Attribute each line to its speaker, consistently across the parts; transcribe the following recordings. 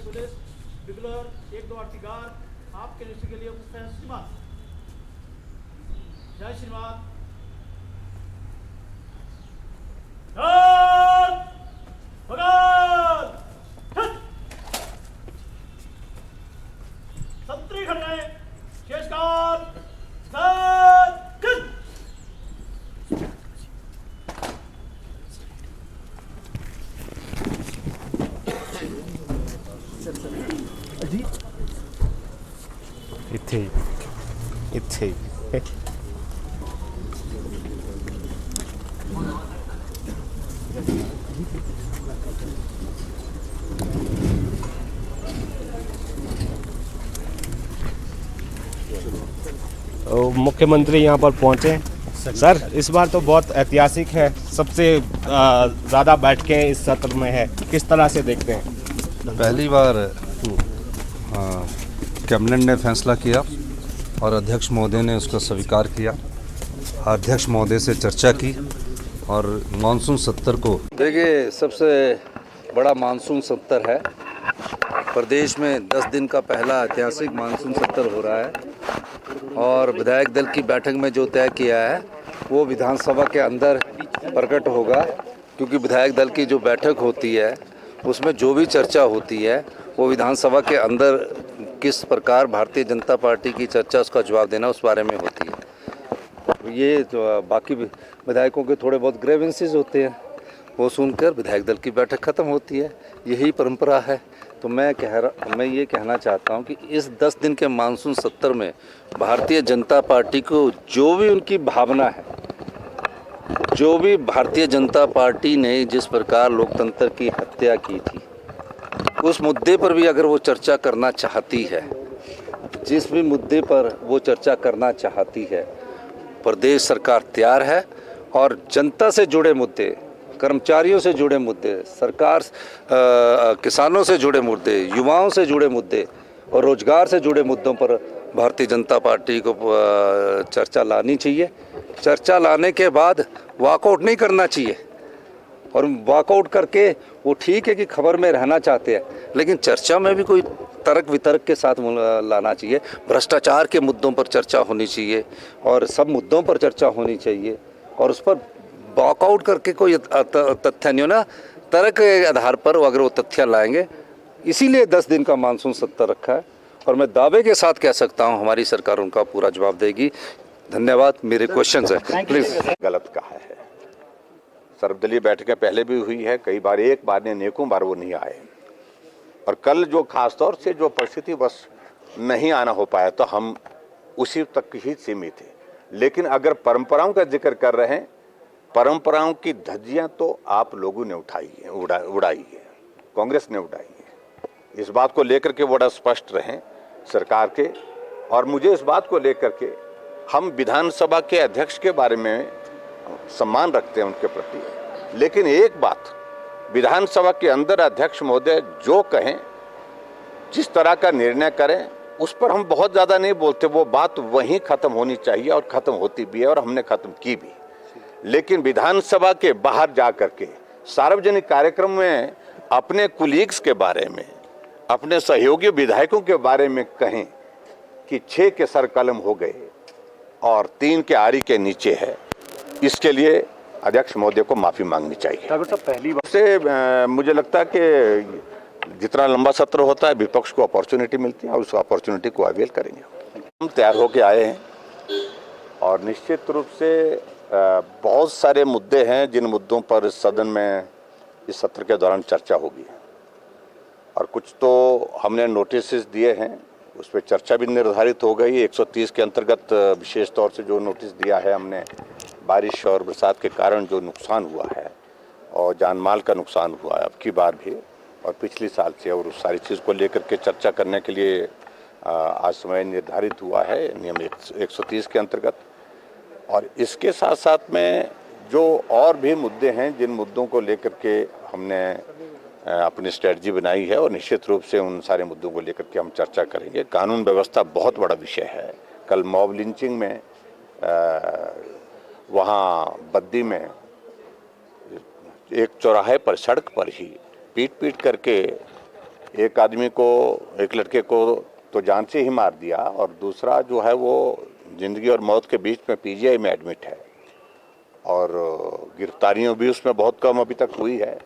Speaker 1: Police बिगलर 1-2 आपके निश्चय के लिए उपस्थित हैं श्रीमान। जय श्रीमान। संतरी खड़े शेषकाल
Speaker 2: इथे मुख्यमंत्री यहाँ पर पहुँचे। सर, इस बार तो बहुत ऐतिहासिक है, सबसे ज़्यादा बैठकें इस सत्र में है, किस तरह से देखते हैं?
Speaker 3: पहली बार कैबिनेट ने फैसला किया और अध्यक्ष महोदय ने उसको स्वीकार किया। अध्यक्ष महोदय से चर्चा की और मानसून सत्र को देखिए, सबसे बड़ा मानसून सत्र है। प्रदेश में 10 दिन का पहला ऐतिहासिक मानसून सत्र हो रहा है और विधायक दल की बैठक में जो तय किया है वो विधानसभा के अंदर प्रकट होगा, क्योंकि विधायक दल की जो बैठक होती है उसमें जो भी चर्चा होती है वो विधानसभा के अंदर किस प्रकार भारतीय जनता पार्टी की चर्चा, उसका जवाब देना उस बारे में होती है। ये तो बाकी विधायकों के थोड़े बहुत ग्रेवेंसेस होते हैं, वो सुनकर विधायक दल की बैठक ख़त्म होती है, यही परंपरा है। तो मैं ये कहना चाहता हूँ कि इस 10 दिन के मानसून सत्र में भारतीय जनता पार्टी को जो भी उनकी भावना है, जो भी भारतीय जनता पार्टी ने जिस प्रकार लोकतंत्र की हत्या की थी, उस मुद्दे पर भी अगर वो चर्चा करना चाहती है, जिस भी मुद्दे पर वो चर्चा करना चाहती है, प्रदेश सरकार तैयार है। और जनता से जुड़े मुद्दे, कर्मचारियों से जुड़े मुद्दे, सरकार किसानों से जुड़े मुद्दे, युवाओं से जुड़े मुद्दे और रोजगार से जुड़े मुद्दों पर भारतीय जनता पार्टी को चर्चा लानी चाहिए। चर्चा लाने के बाद वॉकआउट नहीं करना चाहिए, और वॉकआउट करके वो ठीक है कि खबर में रहना चाहते हैं, लेकिन चर्चा में भी कोई तर्क वितर्क के साथ लाना चाहिए। भ्रष्टाचार के मुद्दों पर चर्चा होनी चाहिए और सब मुद्दों पर चर्चा होनी चाहिए, और उस पर वॉकआउट करके कोई तथ्य नहीं होना, तर्क के आधार पर अगर वो तथ्य लाएंगे। इसीलिए 10 दिन का मानसून सत्र रखा है और मैं दावे के साथ कह सकता हूँ हमारी सरकार उनका पूरा जवाब देगी। धन्यवाद। मेरे क्वेश्चन है प्लीज।
Speaker 4: गलत कहा है। सर्वदलीय बैठकें पहले भी हुई है कई बार, एक बार ने अनेकों बार वो नहीं आए, और कल जो खासतौर से जो परिस्थिति बस नहीं आना हो पाया तो हम उसी तक ही सीमित थे। लेकिन अगर परंपराओं का जिक्र कर रहे हैं, परंपराओं की धज्जियां तो आप लोगों ने उठाई है, उड़ाई है, कांग्रेस ने उड़ाई है। इस बात को लेकर के बड़ा स्पष्ट रहें सरकार के, और मुझे इस बात को लेकर के हम विधानसभा के अध्यक्ष के बारे में सम्मान रखते हैं उनके प्रति, लेकिन एक बात, विधानसभा के अंदर अध्यक्ष महोदय जो कहें, जिस तरह का निर्णय करें, उस पर हम बहुत ज़्यादा नहीं बोलते। वो बात वहीं ख़त्म होनी चाहिए और ख़त्म होती भी है और हमने ख़त्म की भी। लेकिन विधानसभा के बाहर जा कर के सार्वजनिक कार्यक्रम में अपने कुलीग्स के बारे में, अपने सहयोगी विधायकों के बारे में कहें कि 6 के सर कलम हो गए और 3 के आरी के नीचे है, इसके लिए अध्यक्ष महोदय को माफ़ी मांगनी चाहिए।
Speaker 5: ठाकुर साहब, पहली बार
Speaker 4: से मुझे लगता है कि जितना लंबा सत्र होता है विपक्ष को अपॉर्चुनिटी मिलती है और उस अपॉर्चुनिटी को अवेल करेंगे। हम तैयार होके आए हैं और निश्चित रूप से बहुत सारे मुद्दे हैं जिन मुद्दों पर सदन में इस सत्र के दौरान चर्चा होगी, और कुछ तो हमने नोटिस दिए हैं, उस पर चर्चा भी निर्धारित हो गई। 130 के अंतर्गत विशेष तौर से जो नोटिस दिया है हमने, बारिश और बरसात के कारण जो नुकसान हुआ है और जान माल का नुकसान हुआ है अब की बार भी और पिछली साल से, और उस सारी चीज़ को लेकर के चर्चा करने के लिए आज समय निर्धारित हुआ है नियम 130 के अंतर्गत। और इसके साथ साथ में जो और भी मुद्दे हैं जिन मुद्दों को लेकर के हमने अपनी स्ट्रेटजी बनाई है, और निश्चित रूप से उन सारे मुद्दों को लेकर के हम चर्चा करेंगे। कानून व्यवस्था बहुत बड़ा विषय है। कल मॉब लिंचिंग में वहाँ बद्दी में एक चौराहे पर सड़क पर ही पीट करके एक आदमी को, एक लड़के को तो जान से ही मार दिया और दूसरा जो है वो ज़िंदगी और मौत के बीच में पीजीआई में एडमिट है और गिरफ्तारियां भी उसमें बहुत कम अभी तक हुई है।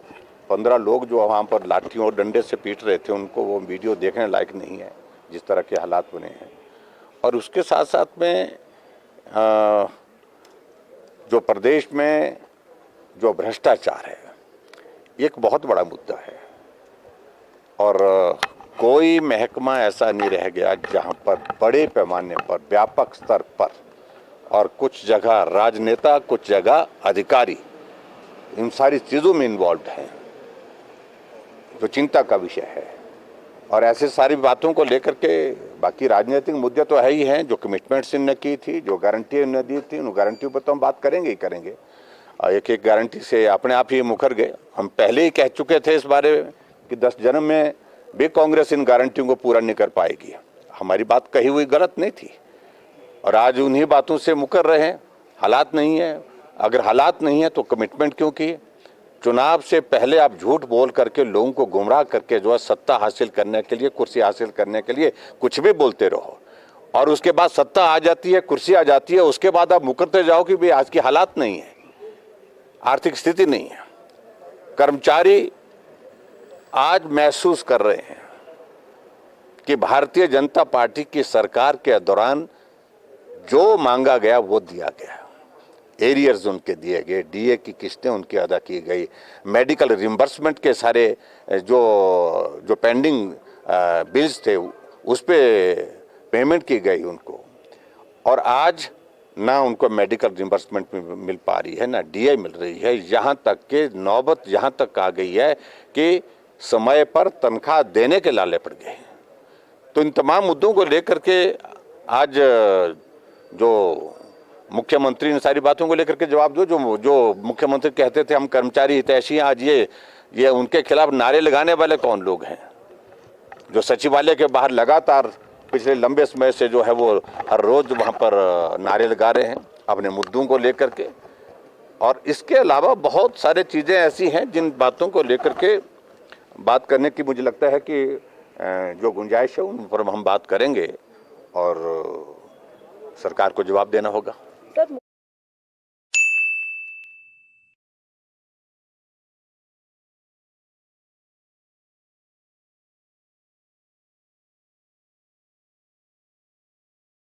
Speaker 4: 15 लोग जो वहाँ पर लाठियों और डंडे से पीट रहे थे, उनको वो वीडियो देखने लायक नहीं है जिस तरह के हालात बने हैं। और उसके साथ साथ में जो प्रदेश में जो भ्रष्टाचार है, एक बहुत बड़ा मुद्दा है और कोई महकमा ऐसा नहीं रह गया जहाँ पर बड़े पैमाने पर, व्यापक स्तर पर और कुछ जगह राजनेता, कुछ जगह अधिकारी इन सारी चीज़ों में इन्वॉल्व हैं, जो चिंता का विषय है। और ऐसे सारी बातों को लेकर के बाकी राजनीतिक मुद्दे तो है ही हैं, जो कमिटमेंट्स इन्होंने की थी, जो गारंटी इन्होंने दी थी, उन गारंटियों पर तो हम बात करेंगे ही करेंगे। एक एक गारंटी से अपने आप ही मुकर गए। हम पहले ही कह चुके थे इस बारे में कि 10 जन्म में भी कांग्रेस इन गारंटियों को पूरा नहीं कर पाएगी। हमारी बात कही हुई गलत नहीं थी और आज उन्हीं बातों से मुकर रहे हैं। हालात नहीं है, अगर हालात नहीं है तो कमिटमेंट क्यों की? चुनाव से पहले आप झूठ बोल करके लोगों को गुमराह करके जो है सत्ता हासिल करने के लिए, कुर्सी हासिल करने के लिए कुछ भी बोलते रहो और उसके बाद सत्ता आ जाती है, कुर्सी आ जाती है, उसके बाद आप मुकरते जाओ कि भाई आज की हालात नहीं है, आर्थिक स्थिति नहीं है। कर्मचारी आज महसूस कर रहे हैं कि भारतीय जनता पार्टी की सरकार के दौरान जो मांगा गया वो दिया गया। एरियर्स उनके दिए गए, डीए की किस्तें उनकी अदा की गई, मेडिकल रिम्बर्समेंट के सारे जो पेंडिंग बिल्स थे उस पे पेमेंट की गई उनको। और आज ना उनको मेडिकल रिम्बर्समेंट मिल पा रही है, ना डीए मिल रही है। यहाँ तक के नौबत यहाँ तक आ गई है कि समय पर तनख्वाह देने के लाले पड़ गए। तो इन तमाम मुद्दों को लेकर के आज जो मुख्यमंत्री ने सारी बातों को लेकर के जवाब दो। जो मुख्यमंत्री कहते थे हम कर्मचारी हितैषी, आज ये उनके खिलाफ नारे लगाने वाले कौन लोग हैं? जो सचिवालय के बाहर लगातार पिछले लंबे समय से जो है वो हर रोज वहाँ पर नारे लगा रहे हैं अपने मुद्दों को लेकर के। और इसके अलावा बहुत सारे चीज़ें ऐसी हैं जिन बातों को लेकर के बात करने की मुझे लगता है कि जो गुंजाइश है उन पर हम बात करेंगे और सरकार को जवाब देना होगा।